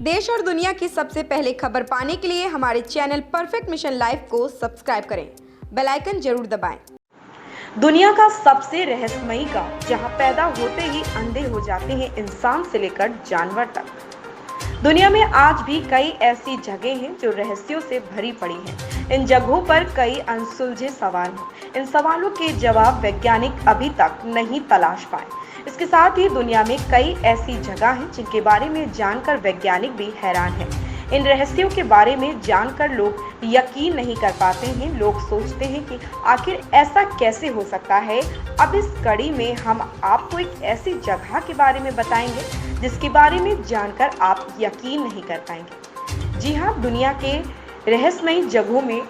देश और दुनिया की सबसे पहले खबर पाने के लिए हमारे चैनल परफेक्ट मिशन लाइव को सब्सक्राइब करें, बेल आइकन जरूर दबाएं। दुनिया का सबसे रहस्यमयी गांव, जहां पैदा होते ही अंधे हो जाते हैं इंसान से लेकर जानवर तक। दुनिया में आज भी कई ऐसी जगह हैं जो रहस्यों से भरी पड़ी हैं। इन जगहों पर कई अनसुलझे सवाल हैं। इन सवालों के जवाब वैज्ञानिक अभी तक नहीं तलाश पाए। इसके साथ ही दुनिया में कई ऐसी जगह हैं जिनके बारे में जानकर वैज्ञानिक भी हैरान हैं। इन रहस्यों के बारे में जानकर लोग यकीन नहीं कर पाते हैं। लोग सोचते हैं कि आखिर ऐसा कैसे हो सकता है। अब इस कड़ी में हम आपको एक ऐसी जगह के बारे में बताएंगे जिसके बारे में जानकर आप यकीन नहीं कर पाएंगे। जी हाँ, दुनिया के रहस्यमयी जगहों में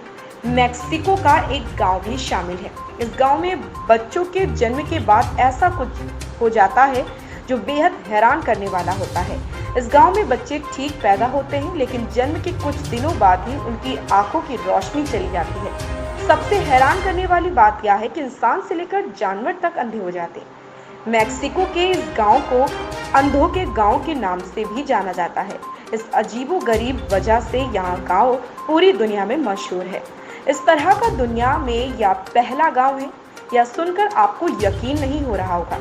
मैक्सिको का एक गांव भी शामिल है। इस गांव में बच्चों के जन्म के बाद ऐसा कुछ हो जाता है जो बेहद हैरान करने वाला होता है। इस गांव में बच्चे ठीक पैदा होते हैं, लेकिन जन्म के कुछ दिनों बाद ही उनकी आंखों की रोशनी चली जाती है। सबसे हैरान करने वाली बात यह है कि इंसान से लेकर जानवर तक अंधे हो जाते हैं। मैक्सिको के इस गांव को अंधों के गांव के नाम से भी जाना जाता है। इस अजीबोगरीब वजह से यहाँ गांव पूरी दुनिया में मशहूर है। इस तरह का दुनिया में यह पहला गांव है। यह सुनकर आपको यकीन नहीं हो रहा होगा,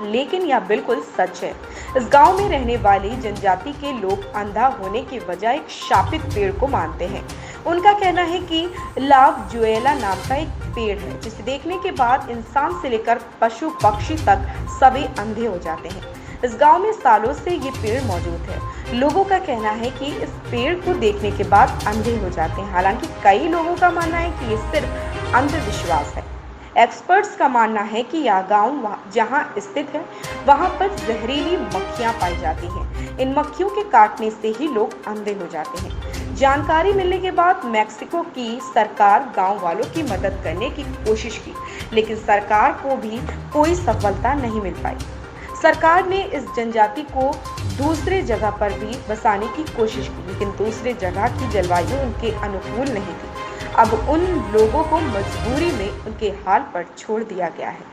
लेकिन यह बिल्कुल सच है। इस गांव में रहने वाली जनजाति के लोग अंधा होने की वजह एक शापित पेड़ को मानते हैं। उनका कहना है कि लाव जुएला नाम का एक पेड़ है जिसे देखने के बाद इंसान से लेकर पशु पक्षी तक सभी अंधे हो जाते हैं। इस गांव में सालों से ये पेड़ मौजूद है। लोगों का कहना है कि इस पेड़ को देखने के बाद अंधे हो जाते हैं। हालांकि कई लोगों का मानना है कि ये सिर्फ अंधविश्वास है। एक्सपर्ट्स का मानना है कि यह गांव जहां स्थित है वहां पर जहरीली मक्खियां पाई जाती हैं। इन मक्खियों के काटने से ही लोग अंधे हो जाते हैं। जानकारी मिलने के बाद मैक्सिको की सरकार गांव वालों की मदद करने की कोशिश की, लेकिन सरकार को भी कोई सफलता नहीं मिल पाई। सरकार ने इस जनजाति को दूसरे जगह पर भी बसाने की कोशिश की, लेकिन दूसरे जगह की जलवायु उनके अनुकूल नहीं थी। अब उन लोगों को मजबूरी में उनके हाल पर छोड़ दिया गया है।